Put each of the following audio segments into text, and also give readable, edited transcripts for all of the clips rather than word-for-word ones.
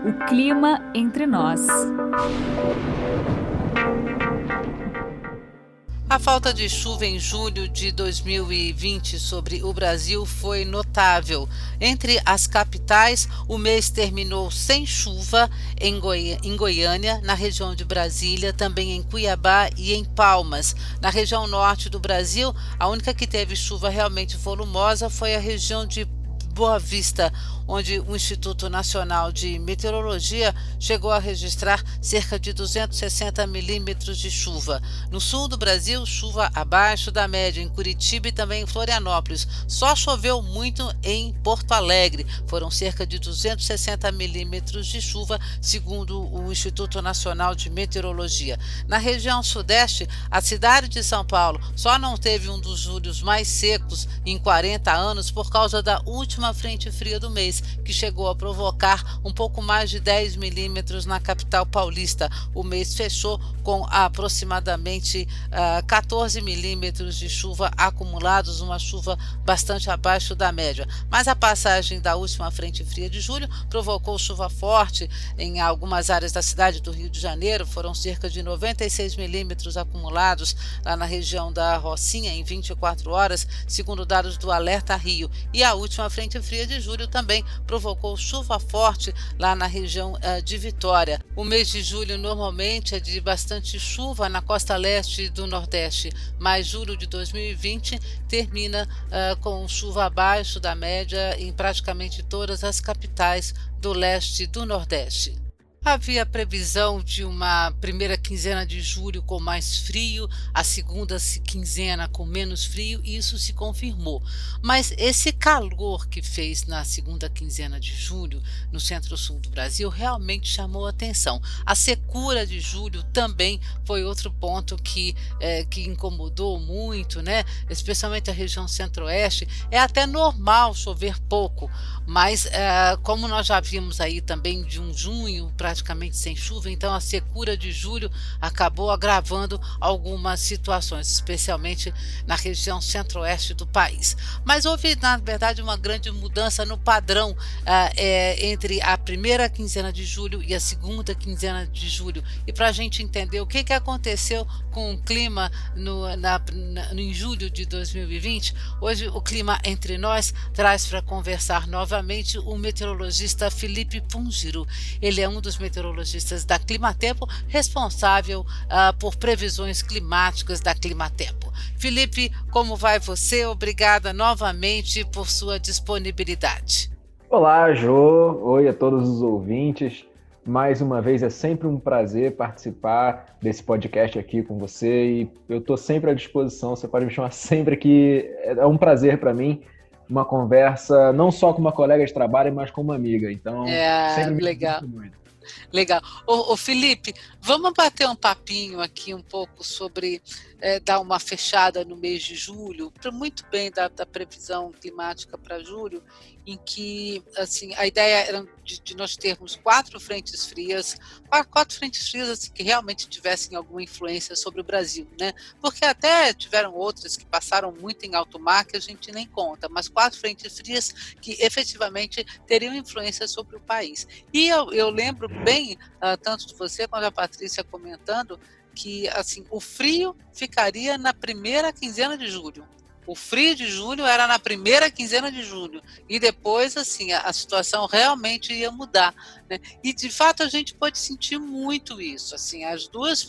O clima entre nós. A falta de chuva em julho de 2020 sobre o Brasil foi notável. Entre as capitais, o mês terminou sem chuva em Goiânia, na região de Brasília, também em Cuiabá e em Palmas. Na região norte do Brasil, a única que teve chuva realmente volumosa foi a região de Boa Vista, onde o Instituto Nacional de Meteorologia chegou a registrar cerca de 260 milímetros de chuva. No sul do Brasil, chuva abaixo da média, em Curitiba e também em Florianópolis. Só choveu muito em Porto Alegre, foram cerca de 260 milímetros de chuva, segundo o Instituto Nacional de Meteorologia. Na região sudeste, a cidade de São Paulo só não teve um dos julhos mais secos em 40 anos por causa da última frente fria do mês, que chegou a provocar um pouco mais de 10 milímetros na capital paulista. O mês fechou com aproximadamente 14 milímetros de chuva acumulados, uma chuva bastante abaixo da média. Mas a passagem da última frente fria de julho provocou chuva forte em algumas áreas da cidade do Rio de Janeiro. Foram cerca de 96 milímetros acumulados lá na região da Rocinha em 24 horas, segundo dados do Alerta Rio. E a última frente fria de julho também provocou chuva forte lá na região de Vitória. O mês de julho normalmente é de bastante chuva na costa leste do Nordeste, mas julho de 2020 termina com chuva abaixo da média em praticamente todas as capitais do leste do Nordeste. Havia previsão de uma primeira quinzena de julho com mais frio, a segunda quinzena com menos frio, e isso se confirmou. Mas esse calor que fez na segunda quinzena de julho, no centro-sul do Brasil, realmente chamou a atenção. A secura de julho também foi outro ponto que incomodou muito, né? Especialmente a região centro-oeste. É até normal chover pouco, mas como nós já vimos aí também de um junho praticamente sem chuva, então a secura de julho acabou agravando algumas situações, especialmente na região centro-oeste do país. Mas houve, na verdade, uma grande mudança no padrão entre a primeira quinzena de julho e a segunda quinzena de julho. E para a gente entender o que aconteceu com o clima em julho de 2020, hoje o Clima Entre Nós traz para conversar novamente o meteorologista Felipe Pungiro. Ele é um dos meteorologistas da Climatempo, responsável por previsões climáticas da Climatempo. Felipe, como vai você? Obrigada novamente por sua disponibilidade. Olá, Jô. Oi a todos os ouvintes. Mais uma vez, é sempre um prazer participar desse podcast aqui com você e eu estou sempre à disposição, você pode me chamar sempre que é um prazer para mim, uma conversa não só com uma colega de trabalho, mas com uma amiga, então sempre me legal. Muito. Legal. Ô Felipe, vamos bater um papinho aqui um pouco sobre dar uma fechada no mês de julho, muito bem da previsão climática para julho, em que assim, a ideia era de nós termos quatro frentes frias assim, que realmente tivessem alguma influência sobre o Brasil, né? Porque até tiveram outras que passaram muito em alto mar que a gente nem conta, mas quatro frentes frias que efetivamente teriam influência sobre o país. E eu lembro bem, tanto de você quanto a Patrícia comentando, que assim, o frio ficaria na primeira quinzena de julho. O frio de julho era na primeira quinzena de julho. E depois, assim, a situação realmente ia mudar, né? E, de fato, a gente pode sentir muito isso. Assim, as duas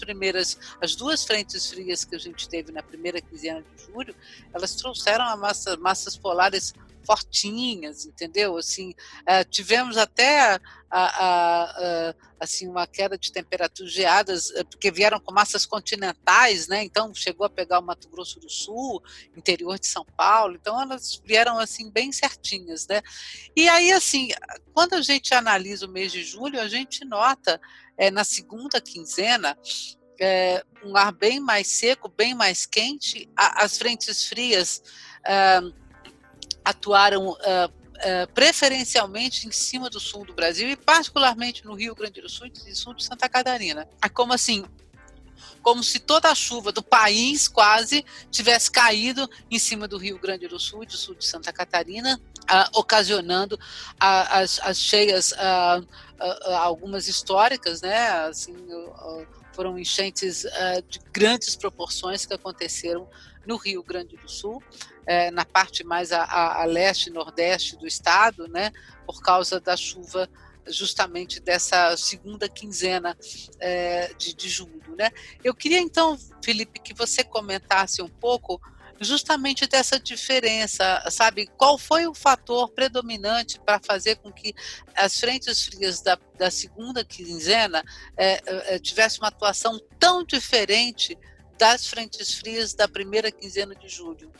frentes frias que a gente teve na primeira quinzena de julho, elas trouxeram massas polares fortinhas, entendeu? Assim, tivemos até assim, uma queda de temperaturas geadas, porque vieram com massas continentais, né? Então chegou a pegar o Mato Grosso do Sul, interior de São Paulo, então elas vieram assim bem certinhas, né? E aí, assim, quando a gente analisa o mês de julho, a gente nota na segunda quinzena um ar bem mais seco, bem mais quente, as frentes frias atuaram preferencialmente em cima do sul do Brasil e particularmente no Rio Grande do Sul e sul de Santa Catarina. É como assim, como se toda a chuva do país quase tivesse caído em cima do Rio Grande do Sul e do sul de Santa Catarina, ocasionando as cheias, algumas históricas, né? Assim, foram enchentes de grandes proporções que aconteceram no Rio Grande do Sul, na parte mais a leste e nordeste do estado, né? Por causa da chuva justamente dessa segunda quinzena de julho, né? Eu queria então, Felipe, que você comentasse um pouco justamente dessa diferença, sabe? Qual foi o fator predominante para fazer com que as frentes frias da segunda quinzena tivessem uma atuação tão diferente das frentes frias da primeira quinzena de julho?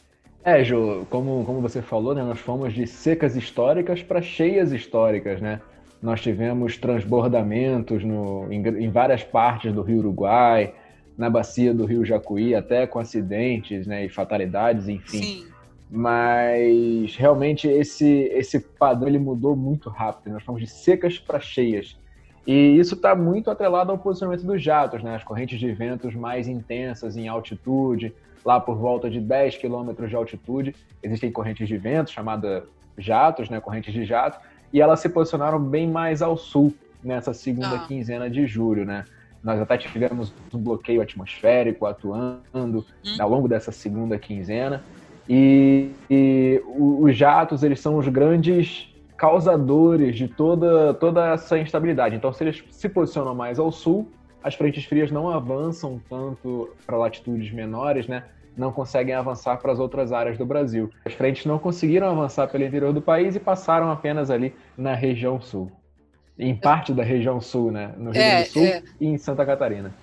Ju, como você falou, né, nós fomos de secas históricas para cheias históricas, né? Nós tivemos transbordamentos em várias partes do Rio Uruguai, na bacia do Rio Jacuí, até com acidentes, né, e fatalidades, enfim. Sim. Mas realmente esse padrão ele mudou muito rápido. Nós fomos de secas para cheias. E isso está muito atrelado ao posicionamento dos jatos, né? As correntes de ventos mais intensas em altitude, lá por volta de 10 quilômetros de altitude, existem correntes de vento chamadas jatos, né? Correntes de jato, e elas se posicionaram bem mais ao sul nessa segunda quinzena de julho, né? Nós até tivemos um bloqueio atmosférico atuando ao longo dessa segunda quinzena. E os jatos, eles são os grandes causadores de toda essa instabilidade. Então, se eles se posicionam mais ao sul, as frentes frias não avançam tanto para latitudes menores, né? Não conseguem avançar para as outras áreas do Brasil. As frentes não conseguiram avançar pelo interior do país e passaram apenas ali na região sul. Em parte da região sul, né? No Rio Grande do Sul e em Santa Catarina.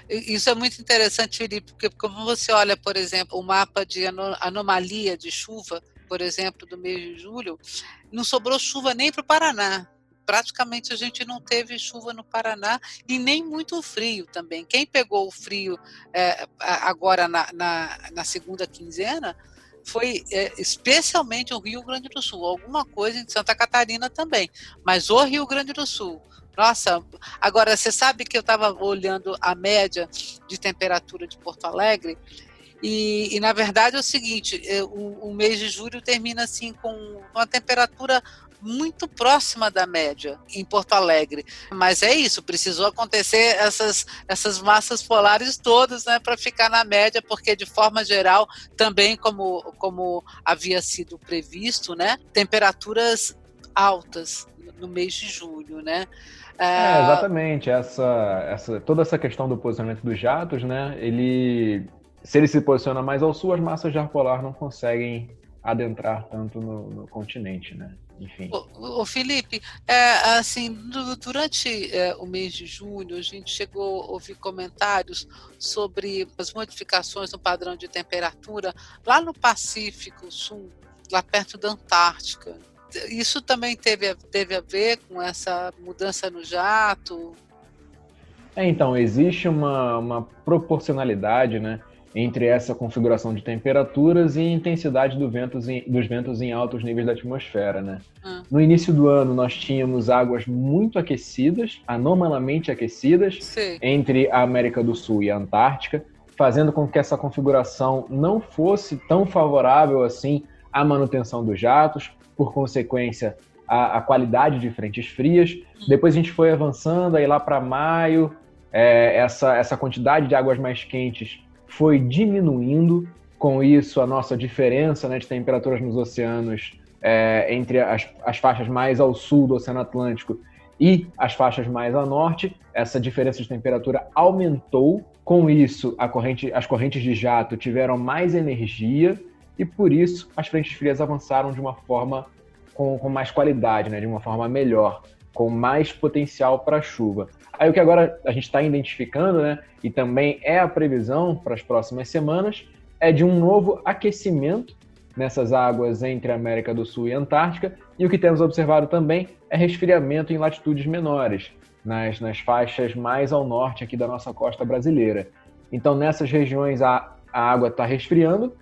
Isso é muito interessante, Felipe, porque como você olha, por exemplo, o mapa de anomalia de chuva, por exemplo, do mês de julho, não sobrou chuva nem para o Paraná. Praticamente a gente não teve chuva no Paraná e nem muito frio também. Quem pegou o frio agora na segunda quinzena foi especialmente o Rio Grande do Sul, alguma coisa em Santa Catarina também, mas o Rio Grande do Sul. Nossa, agora você sabe que eu estava olhando a média de temperatura de Porto Alegre e na verdade é o seguinte, o mês de julho termina assim com uma temperatura muito próxima da média em Porto Alegre, mas é isso, precisou acontecer essas massas polares todas, né, para ficar na média, porque de forma geral, também como havia sido previsto, né, temperaturas altas no mês de julho, né? Exatamente, toda essa questão do posicionamento dos jatos, né, se ele se posiciona mais ao sul, as massas de ar polar não conseguem adentrar tanto no continente, né? Enfim. O Felipe, assim, durante o mês de julho, a gente chegou a ouvir comentários sobre as modificações no padrão de temperatura lá no Pacífico Sul, lá perto da Antártica. Isso também teve a ver com essa mudança no jato? Então, existe uma proporcionalidade, né, entre essa configuração de temperaturas e intensidade dos ventos em altos níveis da atmosfera, né? No início do ano, nós tínhamos águas muito aquecidas, anormalmente aquecidas, Sim, entre a América do Sul e a Antártica, fazendo com que essa configuração não fosse tão favorável assim à manutenção dos jatos, por consequência, a qualidade de frentes frias. Depois a gente foi avançando, aí lá para maio, essa quantidade de águas mais quentes foi diminuindo. Com isso, a nossa diferença, né, de temperaturas nos oceanos entre as faixas mais ao sul do Oceano Atlântico e as faixas mais a norte, essa diferença de temperatura aumentou. Com isso, as correntes de jato tiveram mais energia e, por isso, as frentes frias avançaram de uma forma com mais qualidade, né, de uma forma melhor, com mais potencial para chuva. Aí o que agora a gente está identificando, né, e também é a previsão para as próximas semanas, é de um novo aquecimento nessas águas entre a América do Sul e a Antártica, e o que temos observado também é resfriamento em latitudes menores, nas faixas mais ao norte aqui da nossa costa brasileira. Então, nessas regiões a água está resfriando,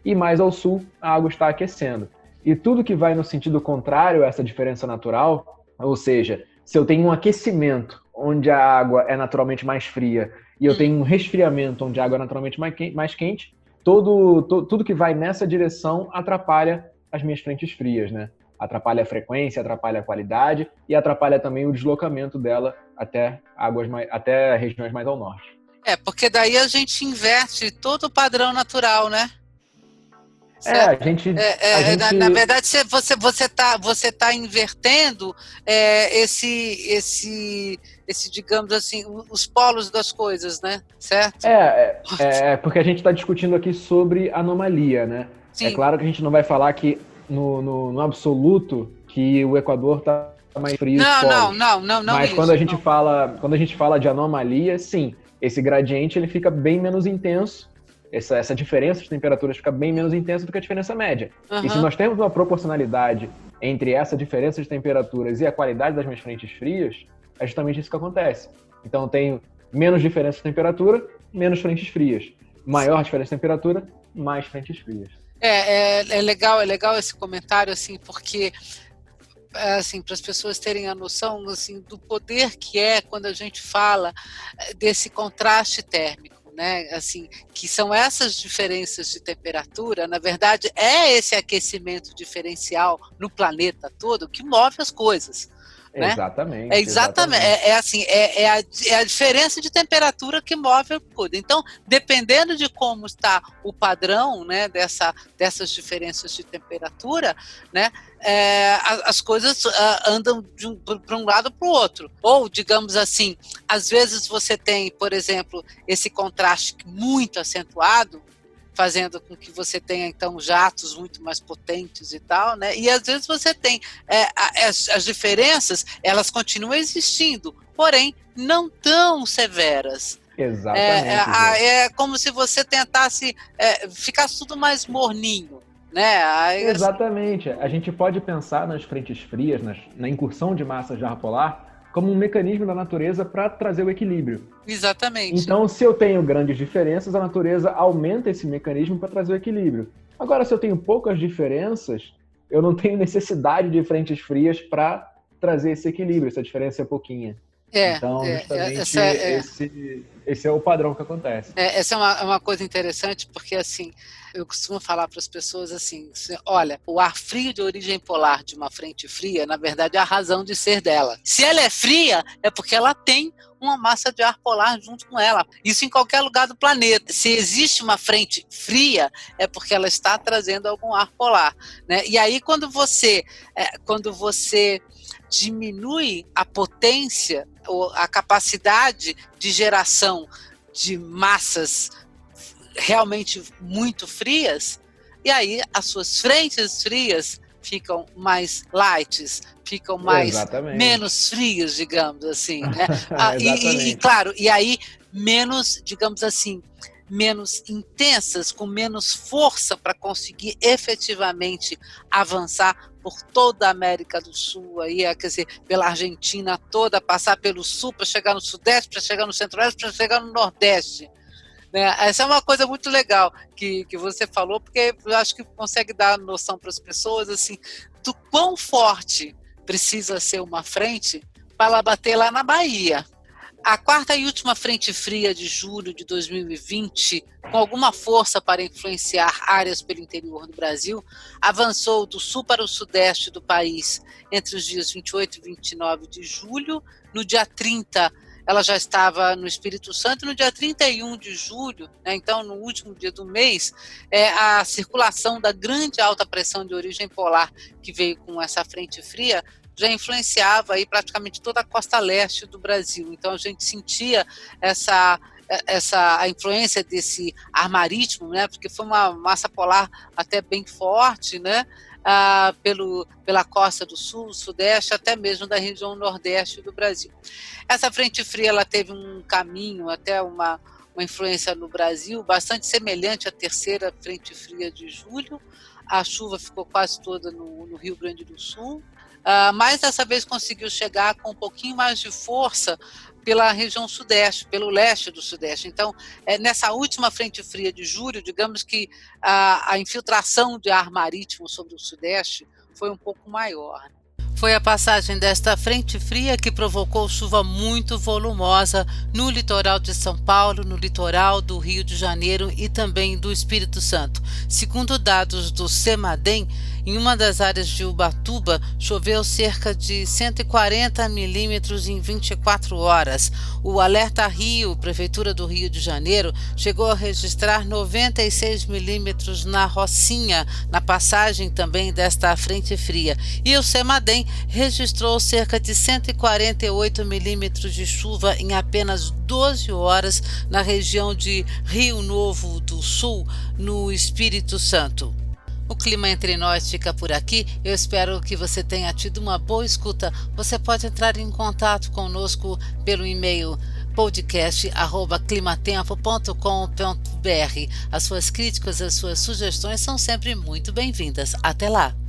e mais ao sul a água está aquecendo. E tudo que vai no sentido contrário a essa diferença natural, ou seja, se eu tenho um aquecimento onde a água é naturalmente mais fria e eu tenho um resfriamento onde a água é naturalmente mais quente, tudo que vai nessa direção atrapalha as minhas frentes frias, né? Atrapalha a frequência, atrapalha a qualidade e atrapalha também o deslocamento dela até regiões mais ao norte. Porque daí a gente inverte todo o padrão natural, né? Certo? A gente... Na verdade, você tá invertendo esse, digamos assim, os polos das coisas, né? Certo? Porque a gente está discutindo aqui sobre anomalia, né? Sim. É claro que a gente não vai falar que no absoluto que o Equador está mais frio. Não. Mas quando a gente fala de anomalia, sim, esse gradiente ele fica bem menos intenso. Essa diferença de temperaturas fica bem menos intensa do que a diferença média. Uhum. E se nós temos uma proporcionalidade entre essa diferença de temperaturas e a qualidade das minhas frentes frias, é justamente isso que acontece. Então, eu tenho menos diferença de temperatura, menos frentes frias. Maior diferença de temperatura, mais frentes frias. É legal esse comentário, assim, porque assim, para as pessoas terem a noção assim, do poder que é quando a gente fala desse contraste térmico. Né, assim, que são essas diferenças de temperatura, na verdade é esse aquecimento diferencial no planeta todo que move as coisas. Né? Exatamente. É a diferença de temperatura que move tudo. Então, dependendo de como está o padrão, né, dessas diferenças de temperatura, né, as coisas andam para um lado para o outro. Ou, digamos assim, às vezes você tem, por exemplo, esse contraste muito acentuado, fazendo com que você tenha, então, jatos muito mais potentes e tal, né? E, às vezes, você tem as diferenças, elas continuam existindo, porém, não tão severas. Exatamente. É como se você tentasse ficasse tudo mais morninho, né? Exatamente. A gente pode pensar nas frentes frias, na incursão de massas de ar polar, como um mecanismo da natureza para trazer o equilíbrio. Exatamente. Então, se eu tenho grandes diferenças, a natureza aumenta esse mecanismo para trazer o equilíbrio. Agora, se eu tenho poucas diferenças, eu não tenho necessidade de frentes frias para trazer esse equilíbrio, essa diferença é pouquinha. Então, justamente, esse é o padrão que acontece. Essa é uma coisa interessante, porque assim, eu costumo falar para as pessoas assim, olha, o ar frio de origem polar de uma frente fria, na verdade, é a razão de ser dela. Se ela é fria, é porque ela tem uma massa de ar polar junto com ela. Isso em qualquer lugar do planeta. Se existe uma frente fria, é porque ela está trazendo algum ar polar. Né? E aí, quando você diminui a potência ou a capacidade de geração de massas realmente muito frias, e aí as suas frentes frias ficam mais light, ficam menos frias, digamos assim, né? E aí menos, digamos assim, menos intensas, com menos força para conseguir efetivamente avançar por toda a América do Sul, aí, quer dizer, pela Argentina toda, passar pelo Sul para chegar no Sudeste, para chegar no Centro-Oeste, para chegar no Nordeste. Né? Essa é uma coisa muito legal que você falou, porque eu acho que consegue dar noção para as pessoas assim, do quão forte precisa ser uma frente para ela bater lá na Bahia. A quarta e última frente fria de julho de 2020, com alguma força para influenciar áreas pelo interior do Brasil, avançou do sul para o sudeste do país entre os dias 28 e 29 de julho. No dia 30, ela já estava no Espírito Santo. No dia 31 de julho, né, então no último dia do mês, a circulação da grande alta pressão de origem polar que veio com essa frente fria já influenciava aí praticamente toda a costa leste do Brasil. Então a gente sentia a influência desse ar marítimo, né, porque foi uma massa polar até bem forte, né, pela costa do sul, sudeste, até mesmo da região nordeste do Brasil. Essa frente fria ela teve um caminho até uma influência no Brasil bastante semelhante à terceira frente fria de julho. A chuva ficou quase toda no Rio Grande do Sul, mas dessa vez conseguiu chegar com um pouquinho mais de força pela região sudeste, pelo leste do sudeste. Então, nessa última frente fria de julho, digamos que a infiltração de ar marítimo sobre o sudeste foi um pouco maior. Foi a passagem desta frente fria que provocou chuva muito volumosa no litoral de São Paulo, no litoral do Rio de Janeiro e também do Espírito Santo. Segundo dados do CEMADEM, Em uma das áreas de Ubatuba, choveu cerca de 140 milímetros em 24 horas. O Alerta Rio, Prefeitura do Rio de Janeiro, chegou a registrar 96 milímetros na Rocinha, na passagem também desta frente fria. E o CEMADEM registrou cerca de 148 milímetros de chuva em apenas 12 horas na região de Rio Novo do Sul, no Espírito Santo. O Clima Entre Nós fica por aqui. Eu espero que você tenha tido uma boa escuta. Você pode entrar em contato conosco pelo e-mail podcast@climatempo.com.br. As suas críticas, as suas sugestões são sempre muito bem-vindas. Até lá!